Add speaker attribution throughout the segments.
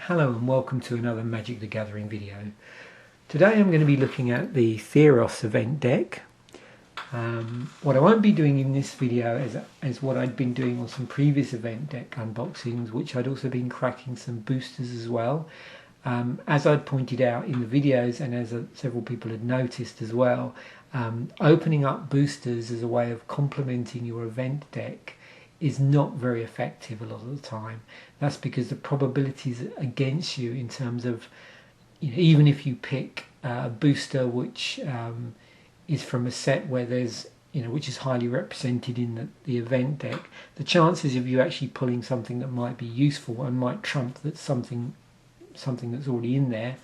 Speaker 1: Hello and welcome to another Magic the Gathering video. Today I'm going to be looking at the Theros event deck. What I won't be doing in this video is what I'd been doing on some previous event deck unboxings, which I'd also been cracking some boosters as well. As I'd pointed out in the videos, and as several people had noticed as well, opening up boosters as a way of complementing your event deck is not very effective a lot of the time. That's because the probabilities against you in terms of, even if you pick a booster which is from a set where there's, which is highly represented in the event deck, the chances of you actually pulling something that might be useful and might trump that something that's already in there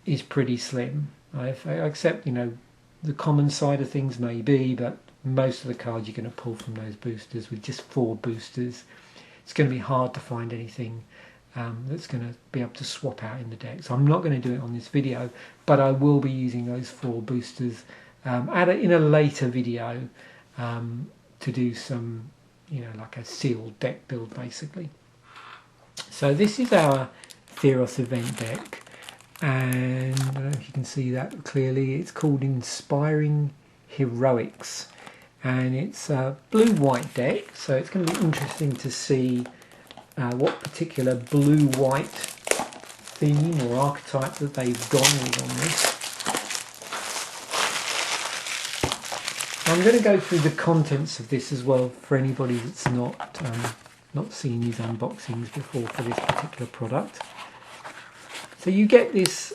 Speaker 1: is pretty slim. I accept, the common side of things maybe, but most of the cards you're going to pull from those boosters, with just 4 boosters, it's going to be hard to find anything that's going to be able to swap out in the deck. So I'm not going to do it on this video, but I will be using those 4 boosters in a later video to do some, like a sealed deck build basically. So this is our Theros event deck, and I don't know if you can see that clearly. It's called Inspiring Heroics, and it's a blue-white deck, so it's going to be interesting to see what particular blue-white theme or archetype that they've gone with on this. I'm going to go through the contents of this as well for anybody that's not seen these unboxings before for this particular product. So you get this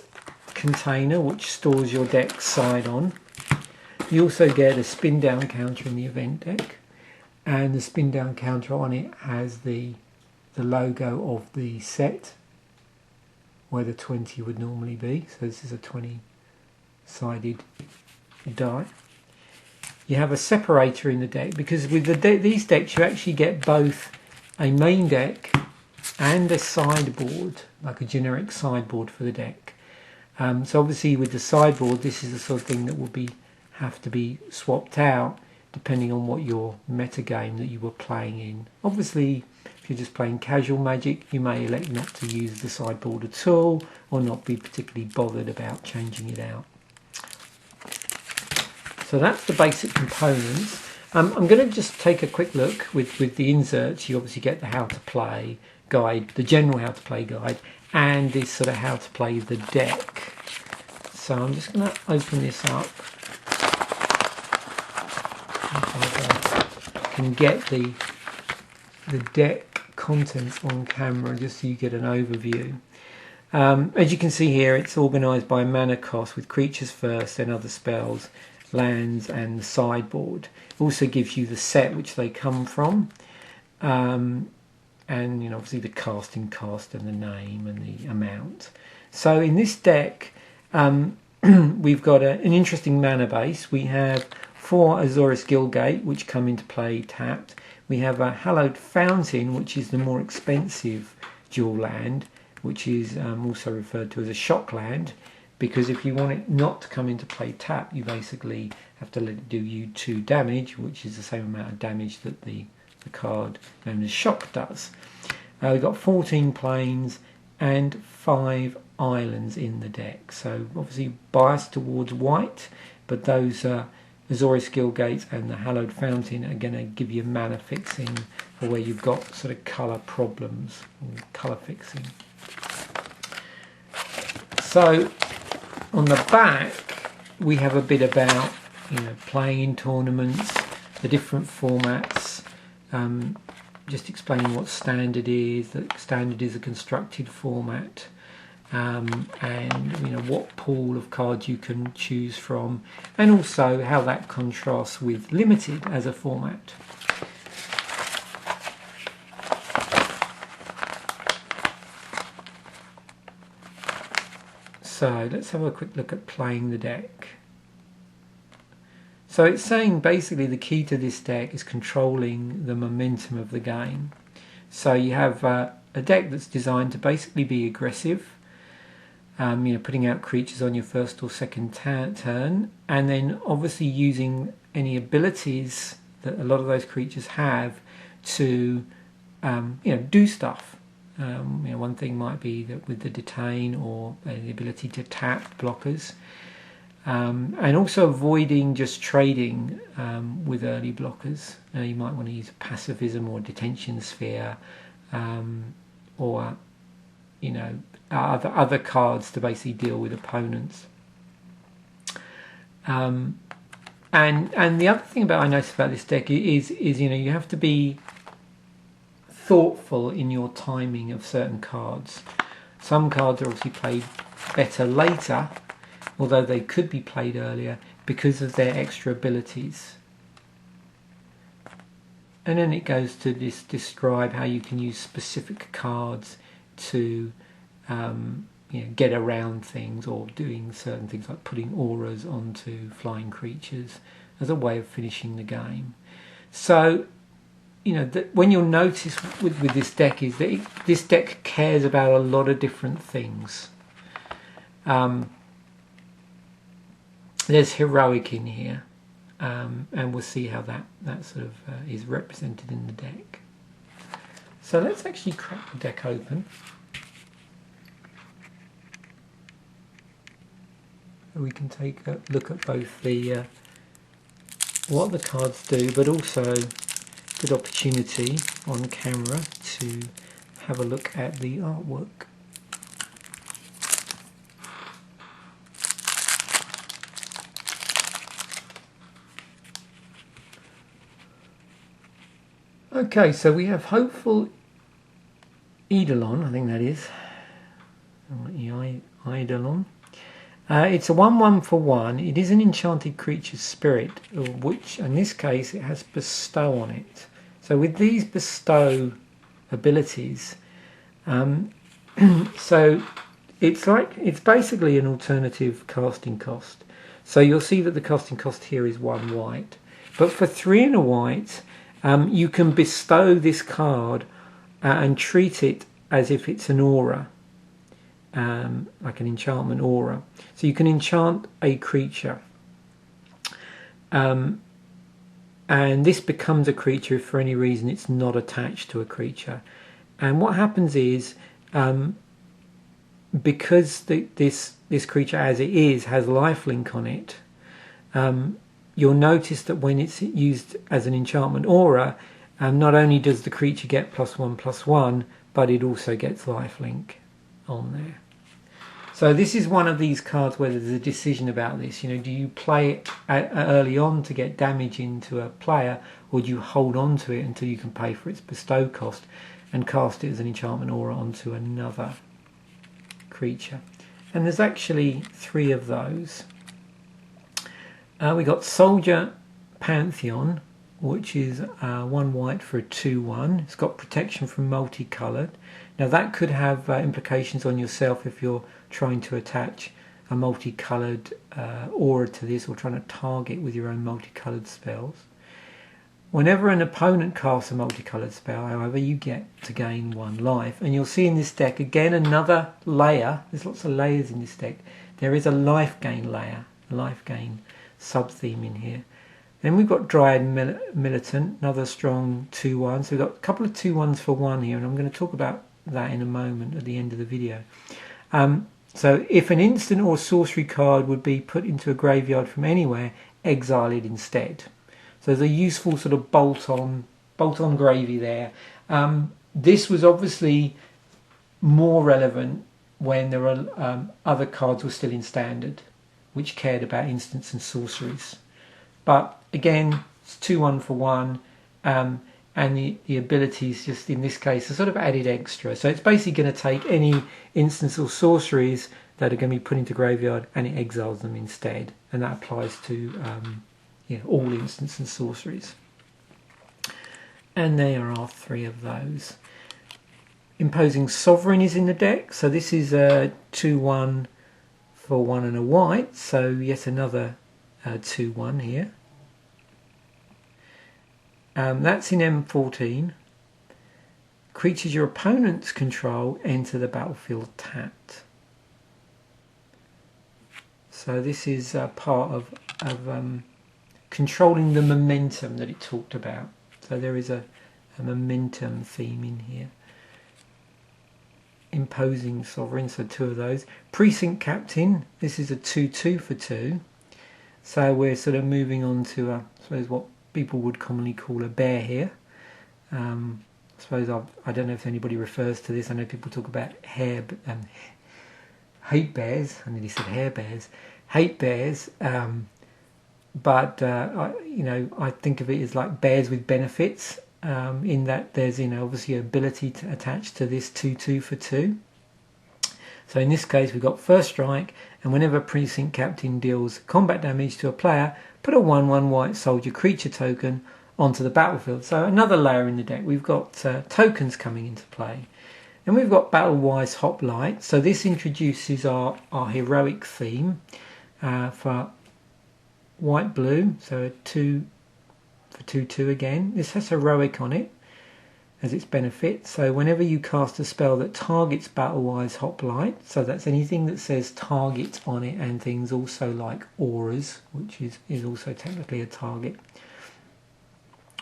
Speaker 1: container which stores your deck side on. You also get a spin down counter in the event deck, and the spin down counter on it has the logo of the set where the 20 would normally be. So this is a 20-sided die. You have a separator in the deck, because with these decks you actually get both a main deck and a sideboard, like a generic sideboard for the deck. So obviously with the sideboard, this is the sort of thing that will have to be swapped out depending on what your meta game that you were playing in. Obviously, if you're just playing casual Magic, you may elect not to use the sideboard at all, or not be particularly bothered about changing it out. So that's the basic components. I'm going to just take a quick look with the inserts. You obviously get the how to play guide, the general how to play guide, and this sort of how to play the deck. So I'm just going to open this up. Can get the deck contents on camera just so you get an overview. As you can see here, it's organised by mana cost, with creatures first, then other spells, lands, and the sideboard. It also gives you the set which they come from, and obviously the casting cost and the name and the amount. So in this deck we've got an interesting mana base. We have 4 Azorius Guildgate which come into play tapped. We have a Hallowed Fountain, which is the more expensive dual land, which is also referred to as a shock land, because if you want it not to come into play tapped, you basically have to let it do you 2 damage, which is the same amount of damage that the card known as shock does. We've got 14 planes and 5 islands in the deck, so obviously biased towards white, but those Azorius Guildgates and the Hallowed Fountain are going to give you mana fixing for where you've got sort of colour problems, or colour fixing. So on the back we have a bit about playing in tournaments, the different formats, just explaining what standard is. That standard is a constructed format, and what pool of cards you can choose from, and also how that contrasts with limited as a format. So let's have a quick look at playing the deck. So it's saying basically the key to this deck is controlling the momentum of the game. So you have a deck that's designed to basically be aggressive, putting out creatures on your first or second turn, and then obviously using any abilities that a lot of those creatures have to do stuff. One thing might be that with the detain or the ability to tap blockers, and also avoiding just trading with early blockers. You might want to use pacifism or detention sphere, or other cards to basically deal with opponents. And the other thing I noticed about this deck is you have to be thoughtful in your timing of certain cards. Some cards are obviously played better later, although they could be played earlier because of their extra abilities. And then it goes to describe how you can use specific cards to get around things, or doing certain things like putting auras onto flying creatures as a way of finishing the game. So when you'll notice with this deck is that this deck cares about a lot of different things. There's heroic in here, and we'll see how that sort of is represented in the deck. So let's actually crack the deck open. We can take a look at both the what the cards do, but also good opportunity on camera to have a look at the artwork. Okay, so we have Hopeful Eidolon, I think that is. Eidolon. It's a 1/1 for 1. It is an enchanted creature's spirit, which in this case it has bestow on it. So with these bestow abilities, so it's basically an alternative casting cost. So you'll see that the casting cost here is 1 white, but for 3 and a white, you can bestow this card and treat it as if it's an aura. Like an enchantment aura. So you can enchant a creature, and this becomes a creature if for any reason it's not attached to a creature. And what happens is, because this creature as it is has lifelink on it, you'll notice that when it's used as an enchantment aura, not only does the creature get +1/+1, but it also gets lifelink on there. So this is one of these cards where there's a decision about this. Do you play it early on to get damage into a player, or do you hold on to it until you can pay for its bestow cost and cast it as an enchantment aura onto another creature? And there's actually 3 of those. We got Soldier Pantheon, which is 1 white for a 2/1. It's got protection from multicoloured. Now that could have implications on yourself if you're trying to attach a multicoloured aura to this, or trying to target with your own multicoloured spells. Whenever an opponent casts a multicoloured spell, however, you get to gain 1 life. And you'll see in this deck, again, another layer. There's lots of layers in this deck. There is a life gain layer, a life gain sub-theme in here. Then we've got Dryad Militant, another strong 2/1. So we've got a couple of 2/1s for 1 here, and I'm going to talk about that in a moment at the end of the video. So if an instant or sorcery card would be put into a graveyard from anywhere, exile it instead. So there's a useful sort of bolt-on gravy there. This was obviously more relevant when there were other cards were still in standard, which cared about instants and sorceries. But again, it's 2/1 for 1, and the abilities just in this case are sort of added extra. So it's basically going to take any instants or sorceries that are going to be put into graveyard, and it exiles them instead. And that applies to all instants and sorceries. And there are 3 of those. Imposing Sovereign is in the deck. So this is a 2/1 for 1 and a white. So yet another 2/1 here. That's in M14. Creatures your opponents control enter the battlefield tapped. So this is part of controlling the momentum that it talked about. So there is a momentum theme in here. Imposing Sovereign, so 2 of those. Precinct Captain, this is a 2/2 for 2. So we're sort of moving on to, I suppose, what people would commonly call a bear here. I suppose I don't know if anybody refers to this. I know people talk about hate bears. I nearly said hair bears. Hate bears. But I think of it as like bears with benefits, in that there's obviously ability to attach to this 2/2 for 2. So in this case we've got first strike, and whenever Precinct Captain deals combat damage to a player, put a 1/1 white soldier creature token onto the battlefield. So another layer in the deck. We've got tokens coming into play, and we've got Battle-Wise Hoplite. So this introduces our heroic theme for white blue, so 2 for 2/2 again. This has heroic on it as its benefit. So whenever you cast a spell that targets Battle-Wise Hoplite, so that's anything that says target on it, and things also like auras, which is also technically a target,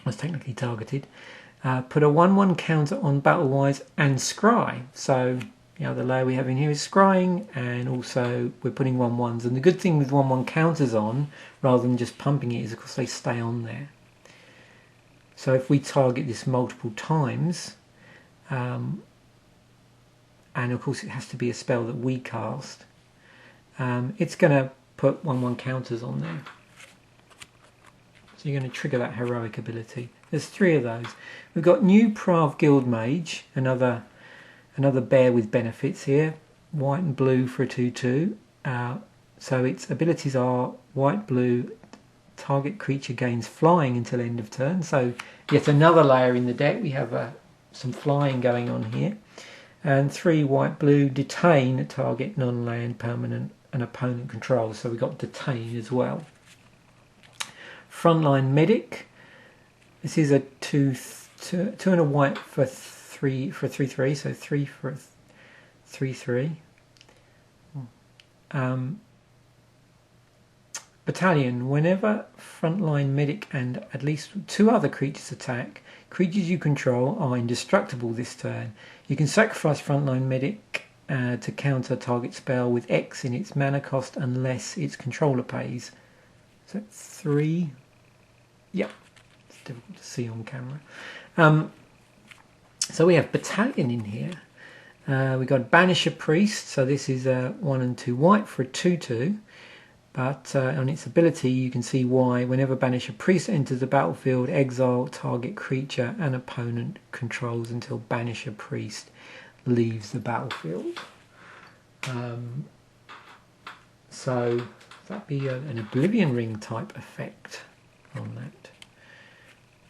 Speaker 1: was technically targeted. Put a 1/1 counter on Battle-Wise and scry. So the layer we have in here is scrying, and also we're putting 1/1s. And the good thing with 1/1 counters on, rather than just pumping it, is of course they stay on there. So if we target this multiple times, and of course it has to be a spell that we cast, it's going to put 1/1 counters on there. So you're going to trigger that heroic ability. There's 3 of those. We've got New Prav Guildmage, another bear with benefits here, white and blue for a 2/2. So its abilities are white, blue, target creature gains flying until end of turn. So yet another layer in the deck. We have some flying going on here. And 3 white, blue, detain target non-land permanent and opponent controls. So we've got detain as well. Frontline Medic. This is a 2 and a white for 3/3, so 3 for 3/3. Battalion. Whenever Frontline Medic and at least 2 other creatures attack, creatures you control are indestructible this turn. You can sacrifice Frontline Medic to counter a target spell with X in its mana cost unless its controller pays. Is that 3? Yep. It's difficult to see on camera. So we have Battalion in here. We've got Banisher Priest, so this is 1 and 2 white for a 2/2. But on its ability, you can see why. Whenever Banisher Priest enters the battlefield, exile target creature and opponent controls until Banisher Priest leaves the battlefield. So that'd be an Oblivion Ring type effect on that.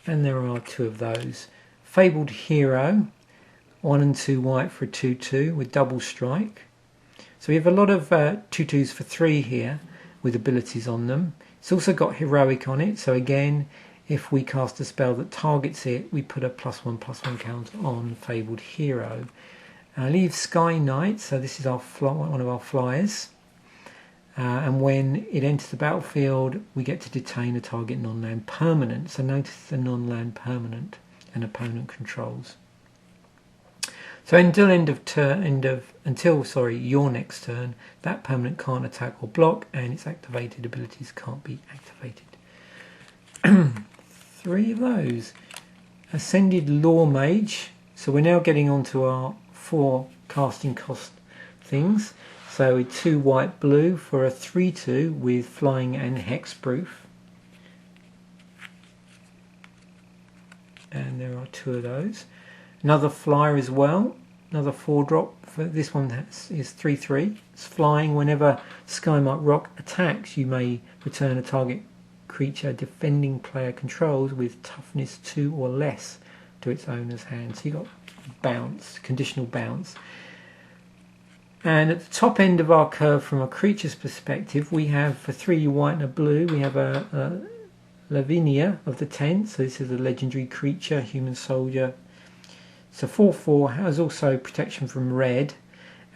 Speaker 1: And there are 2 of those. Fabled Hero, 1 and 2 white for a 2/2 with double strike. So we have a lot of 2/2s for 3 here with abilities on them. It's also got heroic on it, so again, if we cast a spell that targets it, we put a +1/+1 counter on Fabled Hero. Leave Sky Knight, so this is one of our flyers, and when it enters the battlefield we get to detain a target non-land permanent. So notice the non-land permanent and opponent controls. So until your next turn, that permanent can't attack or block, and its activated abilities can't be activated. 3 of those. Ascended Lore Mage. So we're now getting onto our 4 casting cost things. So 2 white, blue for a 3/2 with flying and hexproof. And there are 2 of those. Another flyer as well, another 4-drop. For this one is 3/3. It's flying. Whenever Skymark Rock attacks, you may return a target creature defending player controls with toughness 2 or less to its owner's hand. So you got bounce, conditional bounce. And at the top end of our curve from a creature's perspective, we have for 3 white and a blue, we have a Lavinia of the Tent. So this is a legendary creature, human soldier. So 4/4 has also protection from red,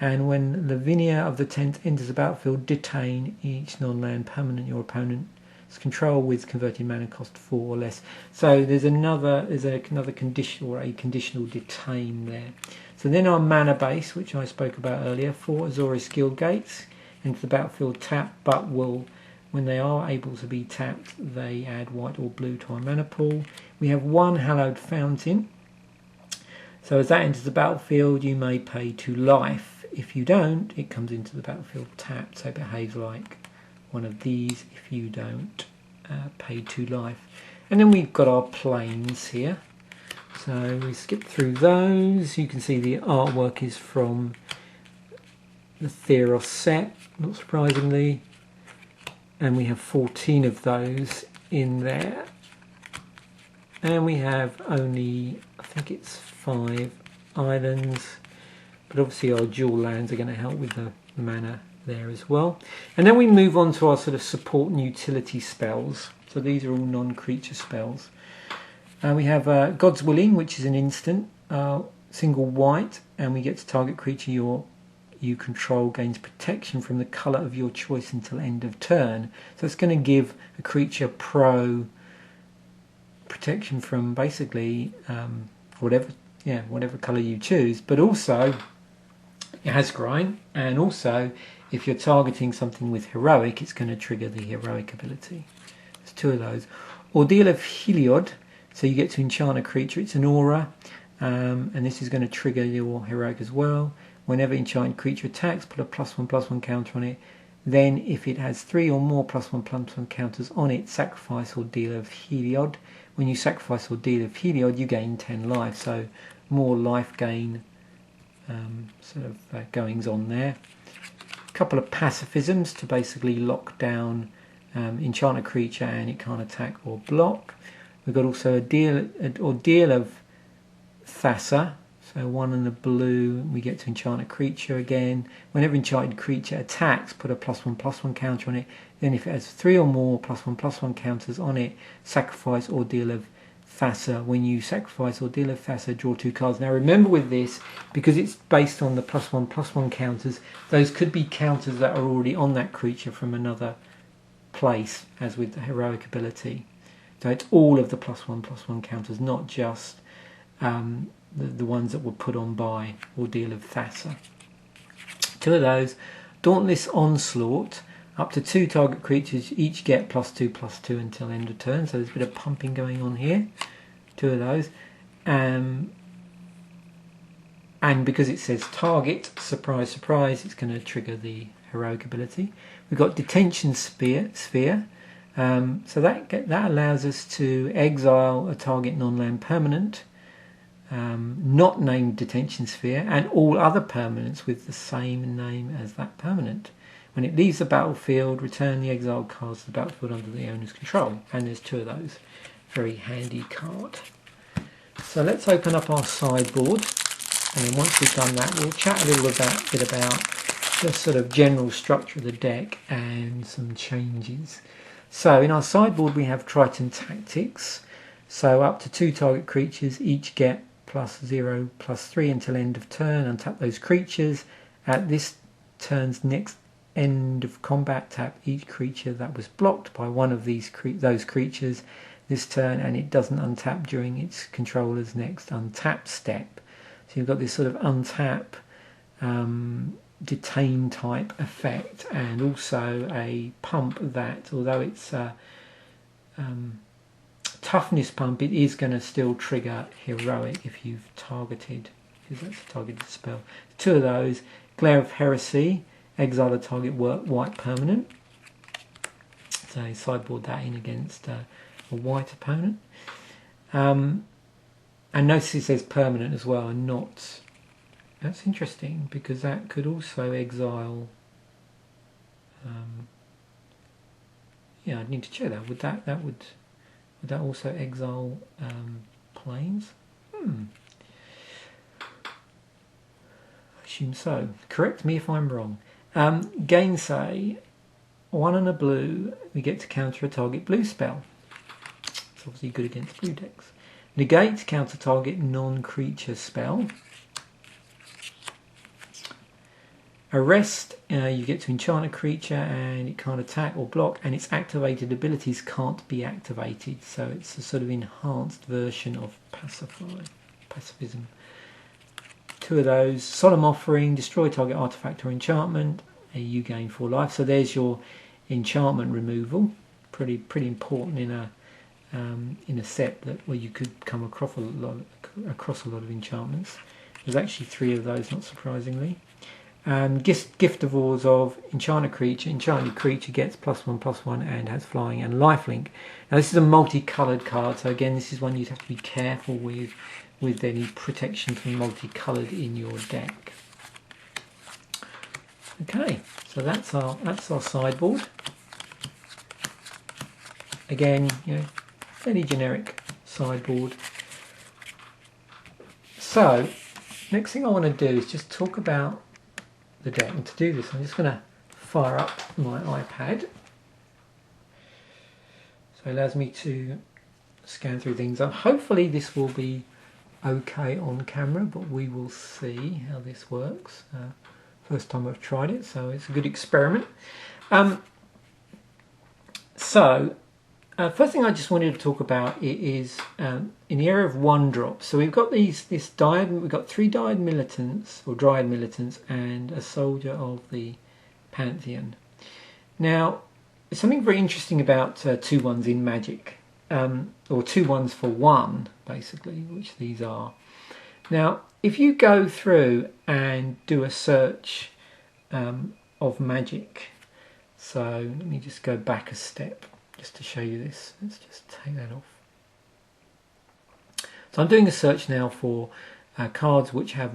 Speaker 1: and when Lavinia of the Tent enters the battlefield, detain each non-land permanent your opponent's control with converted mana cost 4 or less. So there's another condition, or a conditional detain there. So then our mana base, which I spoke about earlier, 4 Azorius Guild Gates, into the battlefield tap, but will, when they are able to be tapped, they add white or blue to our mana pool. We have 1 Hallowed Fountain. So as that enters the battlefield, you may pay 2 life. If you don't, it comes into the battlefield tapped, so it behaves like one of these if you don't pay 2 life. And then we've got our planes here. So we skip through those. You can see the artwork is from the Theros set, not surprisingly. And we have 14 of those in there. And we have only, I think it's 5 islands. But obviously our dual lands are going to help with the mana there as well. And then we move on to our sort of support and utility spells. So these are all non-creature spells. We have God's Willing, which is an instant, single white, and we get to target creature you control gains protection from the colour of your choice until end of turn. So it's going to give a creature protection from basically whatever colour you choose, but also it has grind, and also if you're targeting something with heroic, it's going to trigger the heroic ability. There's 2 of those. Ordeal of Hallowed. So you get to enchant a creature. It's an aura, and this is going to trigger your heroic as well. Whenever enchanted creature attacks, put a +1/+1 counter on it. Then, if it has 3 or more +1/+1 counters on it, sacrifice Ordeal of Hallowed. When you sacrifice Ordeal of Hallowed, you gain 10 life. So more life gain goings on there. A couple of pacifisms to basically lock down enchant a creature and it can't attack or block. We've got also an Ordeal of Thassa, so 1 and a blue, we get to enchant a creature again. Whenever enchanted creature attacks, put a +1/+1 counter on it. Then if it has 3 or more +1/+1 counters on it, sacrifice Ordeal of Thassa. When you sacrifice Ordeal of Thassa, draw 2 cards. Now remember with this, because it's based on the +1/+1 counters, those could be counters that are already on that creature from another place, as with the heroic ability. So it's all of the +1/+1 counters, not just the ones that were put on by Ordeal of Thassa. 2 of those. Dauntless Onslaught. Up to 2 target creatures each get +2/+2 until end of turn. So there's a bit of pumping going on here. 2 of those. And because it says target, surprise, surprise, it's going to trigger the heroic ability. We've got Detention Sphere. So that allows us to exile a target non-land permanent, not named Detention Sphere, and all other permanents with the same name as that permanent. When it leaves the battlefield, return the exiled cards to the battlefield under the owner's control. And there's 2 of those. Very handy card. So let's open up our sideboard, and then once we've done that, we'll chat a little bit about the sort of general structure of the deck and some changes. So in our sideboard we have Triton Tactics. So up to 2 target creatures each get +0/+3 until end of turn. Untap those creatures. At this turn's next end of combat, tap each creature that was blocked by one of those creatures this turn, and it doesn't untap during its controller's next untap step. So you've got this sort of untap, detain type effect, and also a pump that, although it's a toughness pump, it is going to still trigger heroic if you've targeted, because that's a targeted spell. 2 of those. Glare of Heresy. Exile a target white permanent. So sideboard that in against a white opponent. And notice it says permanent as well, and not. That's interesting, because that could also exile. I'd need to check that. Would that also exile planes? I assume so. Correct me if I'm wrong. Gainsay, 1 and a blue, we get to counter a target blue spell. It's obviously good against blue decks. Negate, counter target non-creature spell. Arrest, you get to enchant a creature and it can't attack or block, and its activated abilities can't be activated. So it's a sort of enhanced version of pacifism. 2 of those. Solemn Offering, destroy target artifact or enchantment. You gain 4 life. So there's your enchantment removal. Pretty important in a set where you could come across a lot of enchantments. There's actually 3 of those, not surprisingly. Gift of Ores of Enchanted Creature. Enchanted creature gets +1/+1 and has flying and lifelink. Now this is a multicoloured card, so again this is one you'd have to be careful with any protection from multicoloured in your deck. Okay, so that's our sideboard. Again, fairly generic sideboard. So next thing I want to do is just talk about the deck, and to do this I'm just going to fire up my iPad, so it allows me to scan through things. Hopefully this will be okay on camera, but we will see how this works. First time I've tried it, so it's a good experiment. First thing I just wanted to talk about is in the area of 1-drops. So we've got we've got 3 Dryad Militants and a Soldier of the Pantheon. Now, there's something very interesting about 2/1s in Magic, or 2/1s for 1, basically, which these are. Now, if you go through and do a search of Magic, so let me just go back a step, just to show you this. Let's just take that off. So I'm doing a search now for cards which have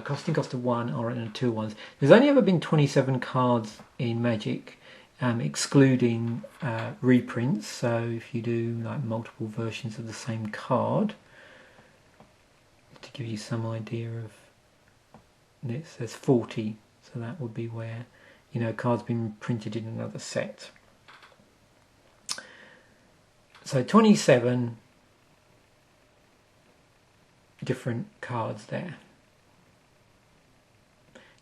Speaker 1: casting cost of 1 or in 2/1s. There's only ever been 27 cards in Magic, excluding reprints. So if you do like multiple versions of the same card, to give you some idea of this, there's 40. So that would be where cards been printed in another set. So 27 different cards there.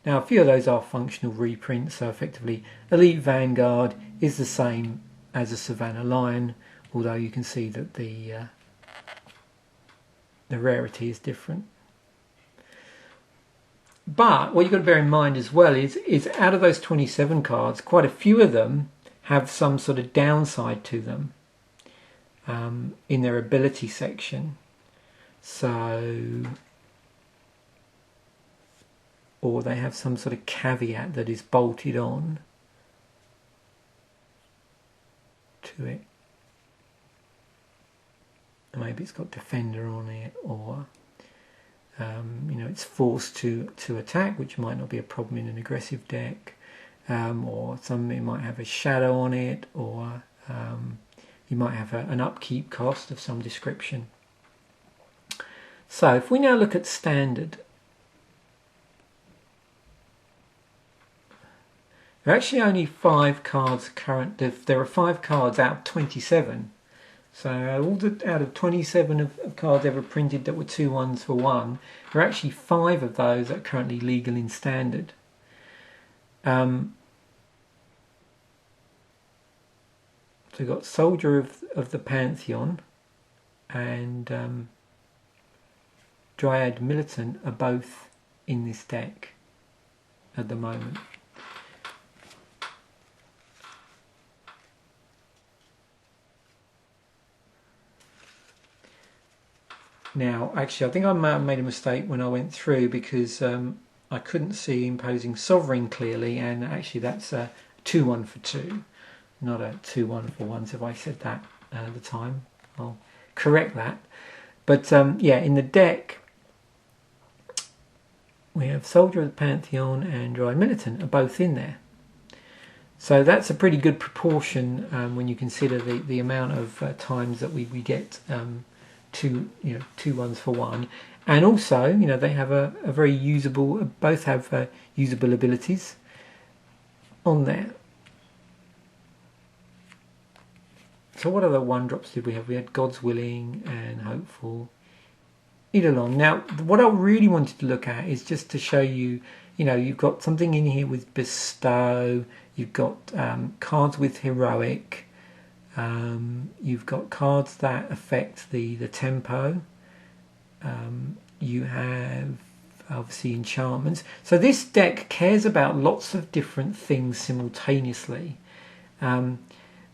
Speaker 1: Now a few of those are functional reprints, so effectively Elite Vanguard is the same as a Savannah Lion, although you can see that the rarity is different. But what you've got to bear in mind as well is out of those 27 cards, quite a few of them have some sort of downside to them. In their ability section, or they have some sort of caveat that is bolted on to it. Maybe it's got Defender on it, or it's forced to attack, which might not be a problem in an aggressive deck, or it might have a shadow on it, or you might have an upkeep cost of some description. So if we now look at standard, there are actually only 5 cards current. There are 5 cards out of 27. So out of 27 of cards ever printed that were 2/1s for 1, there are actually 5 of those that are currently legal in standard. So we've got Soldier of the Pantheon and Dryad Militant are both in this deck at the moment. Now, actually, I think I made a mistake when I went through, because I couldn't see Imposing Sovereign clearly, and actually that's a 2/1 for 2. Not a 2/1 for 1, so if I said that at the time, I'll correct that. But yeah, in the deck we have Soldier of the Pantheon and Dryad Militant are both in there. So that's a pretty good proportion when you consider the amount of times that we get 2/1s for 1. And also, they have a very usable, both have usable abilities on there. So what other 1-drops did we have? We had God's Willing and Hopeful. Eidolon. Now, what I really wanted to look at is just to show you, you've got something in here with Bestow, you've got cards with Heroic, you've got cards that affect the tempo, You have obviously enchantments. So this deck cares about lots of different things simultaneously.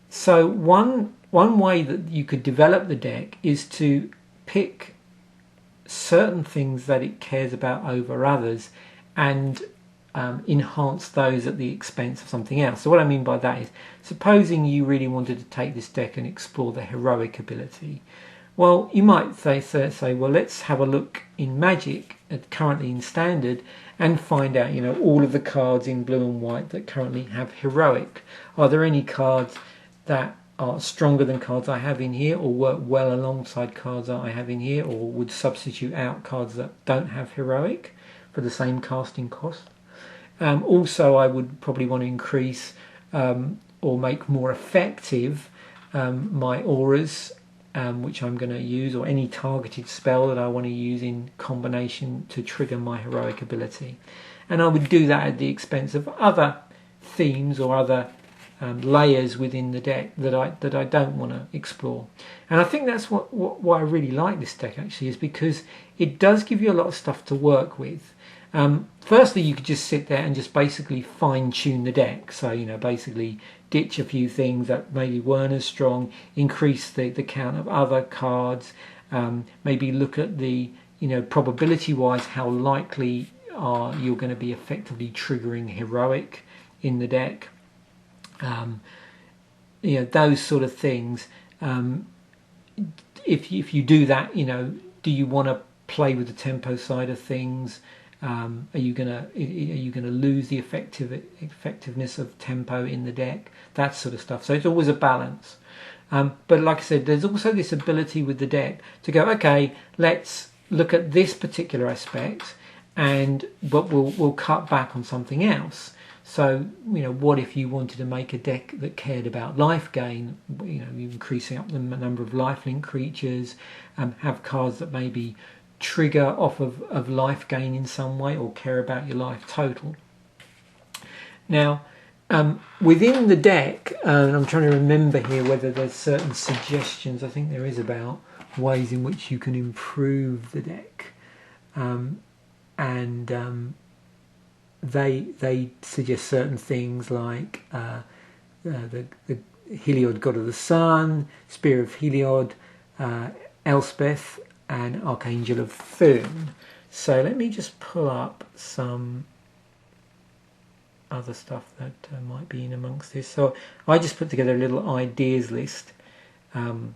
Speaker 1: So one way that you could develop the deck is to pick certain things that it cares about over others and enhance those at the expense of something else. So what I mean by that is, supposing you really wanted to take this deck and explore the heroic ability, well, you might say, well, let's have a look in Magic, currently in Standard, and find out, all of the cards in blue and white that currently have heroic. Are there any cards that are stronger than cards I have in here, or work well alongside cards that I have in here, or would substitute out cards that don't have heroic for the same casting cost? Also, I would probably want to increase or make more effective my auras, which I'm going to use, or any targeted spell that I want to use in combination to trigger my heroic ability. And I would do that at the expense of other themes or other layers within the deck that I don't want to explore. And I think that's why I really like this deck, actually, is because it does give you a lot of stuff to work with. Firstly, you could just sit there and just basically fine-tune the deck. So, basically ditch a few things that maybe weren't as strong, increase the count of other cards, maybe look at the, probability-wise, how likely you're going to be effectively triggering heroic in the deck. Those sort of things. If you do that, do you want to play with the tempo side of things? Are you gonna lose the effectiveness of tempo in the deck? That sort of stuff. So it's always a balance. But like I said, there's also this ability with the deck to go, okay, let's look at this particular aspect, but we'll cut back on something else. So, what if you wanted to make a deck that cared about life gain, increasing up the number of lifelink creatures, have cards that maybe trigger off of life gain in some way or care about your life total. Now, within the deck, and I'm trying to remember here whether there's certain suggestions, I think there is, about ways in which you can improve the deck. They suggest certain things like the Heliod, God of the Sun, Spear of Heliod, Elspeth, and Archangel of Thune. So let me just pull up some other stuff that might be in amongst this. So I just put together a little ideas list. The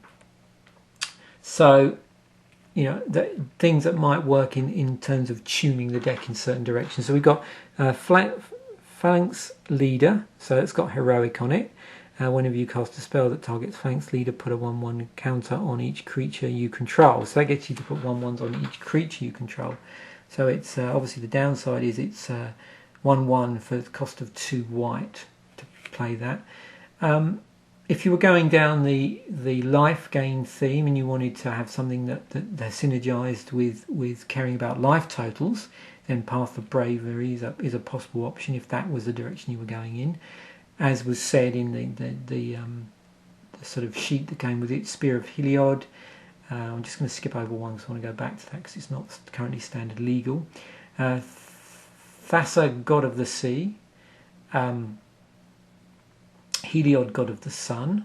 Speaker 1: things that might work in terms of tuning the deck in certain directions. So we've got Phalanx Leader, so it's got heroic on it. Whenever you cast a spell that targets Phalanx Leader, put a 1/1 counter on each creature you control. So that gets you to put 1/1s on each creature you control. So it's obviously the downside is it's 1/1 for the cost of 2 white to play that. If you were going down the life gain theme and you wanted to have something that synergized with caring about life totals, then Path of Bravery is a possible option if that was the direction you were going in. As was said in the sort of sheet that came with it, Spear of Heliod. I'm just going to skip over one because I want to go back to that because it's not currently standard legal. Thassa, God of the Sea. Heliod, God of the Sun.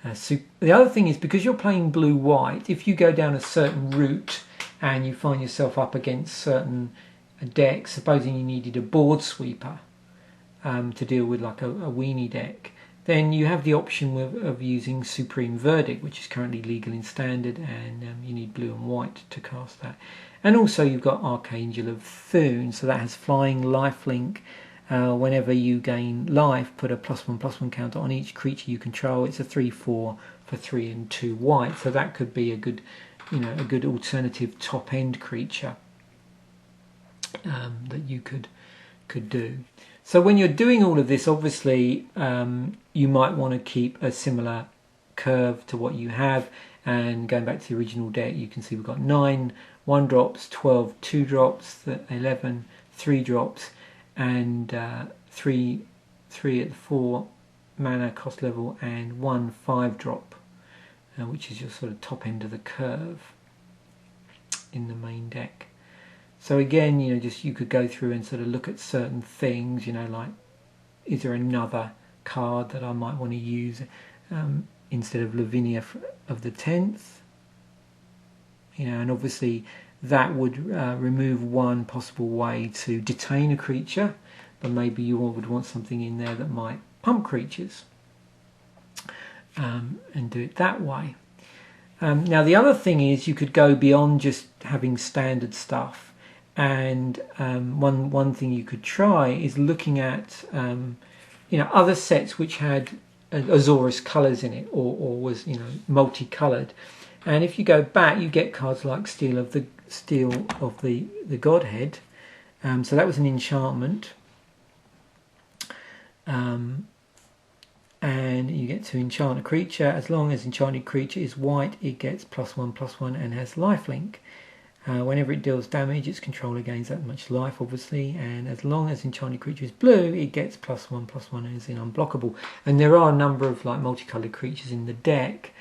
Speaker 1: The other thing is, because you're playing blue-white, if you go down a certain route and you find yourself up against certain decks, supposing you needed a board sweeper to deal with like a weenie deck, then you have the option of using Supreme Verdict, which is currently legal in Standard, and you need blue and white to cast that. And also you've got Archangel of Thune, so that has flying, lifelink. Whenever you gain life, put a +1/+1 counter on each creature you control. It's a 3/4 for 3 and 2 white, so that could be a good alternative top end creature that you could do. So when you're doing all of this, obviously you might want to keep a similar curve to what you have. And going back to the original deck, you can see we've got 9 1-drops, 12 2-drops, 11 3-drops, and 3 at the 4 mana cost level, and 1 5-drop, which is your sort of top end of the curve. in the main deck. So again, you know, just you could go through and sort of look at certain things, you know, like, is there another card that I might want to use instead of Lavinia of the 10th? You know, and obviously that would remove one possible way to detain a creature, but maybe you would want something in there that might pump creatures and do it that way. Now the other thing is you could go beyond just having standard stuff, and one thing you could try is looking at you know, other sets which had Azorus colours in it, or was, you know, multicoloured. And if you go back, you get cards like Steel of the Godhead. So that was an enchantment. And you get to enchant a creature. As long as enchanted creature is white, it gets +1/+1 and has lifelink. Whenever it deals damage, its controller gains that much life, obviously. And as long as enchanted creature is blue, it gets +1/+1 and is unblockable. And there are a number of like multicolored creatures in the deck.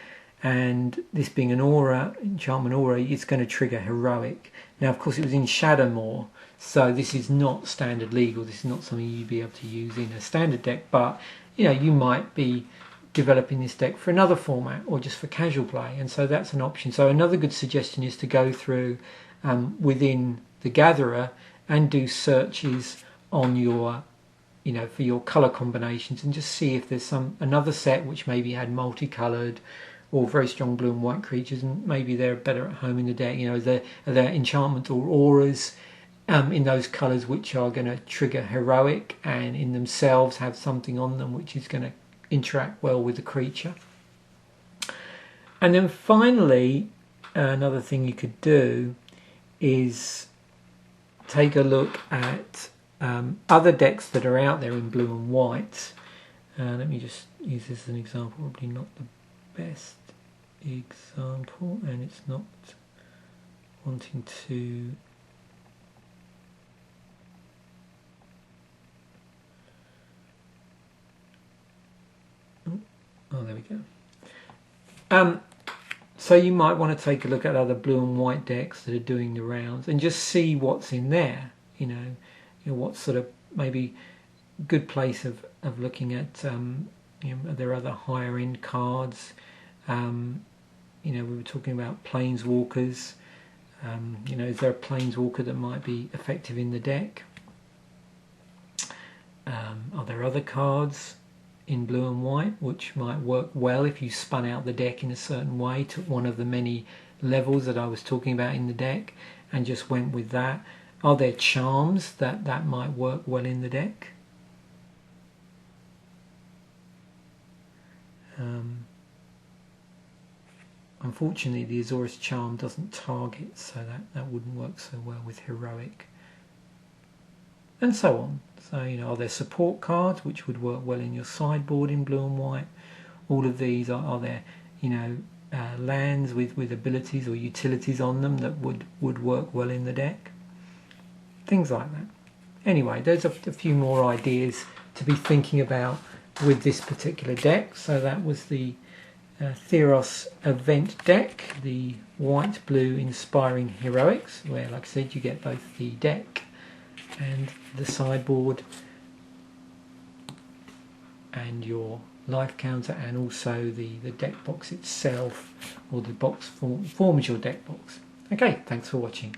Speaker 1: And this being an aura, enchantment aura, it's going to trigger heroic. Now, of course, it was in Shadowmoor, so this is not standard legal. This is not something you'd be able to use in a standard deck, but you know, you might be developing this deck for another format or just for casual play, and so that's an option. So another good suggestion is to go through within the Gatherer and do searches on your, you know, for your color combinations, and just see if there's another set which maybe had multicolored or very strong blue and white creatures, and maybe they're better at home in the deck. You know, are there enchantments or auras in those colours which are going to trigger heroic and in themselves have something on them which is going to interact well with the creature. And then finally, another thing you could do is take a look at other decks that are out there in blue and white. Let me just use this as an example, probably not the best example, and it's not wanting to oh, there we go. So you might want to take a look at other blue and white decks that are doing the rounds and just see what's in there, you know what sort of maybe good place of looking at you know, are there other higher end cards. You know, we were talking about planeswalkers. You know, is there a planeswalker that might be effective in the deck? Are there other cards in blue and white which might work well if you spun out the deck in a certain way, took one of the many levels that I was talking about in the deck and just went with that? Are there charms that might work well in the deck? Unfortunately, the Azorus charm doesn't target, so that wouldn't work so well with heroic, and so on. So, you know, are there support cards which would work well in your sideboard in blue and white? All of these are there, you know, lands with abilities or utilities on them that would work well in the deck. Things like that. Anyway, those are a few more ideas to be thinking about with this particular deck. So that was the Theros event deck, the white-blue inspiring heroics, where, like I said, you get both the deck and the sideboard and your life counter, and also the deck box itself, or the box forms your deck box. Okay, thanks for watching.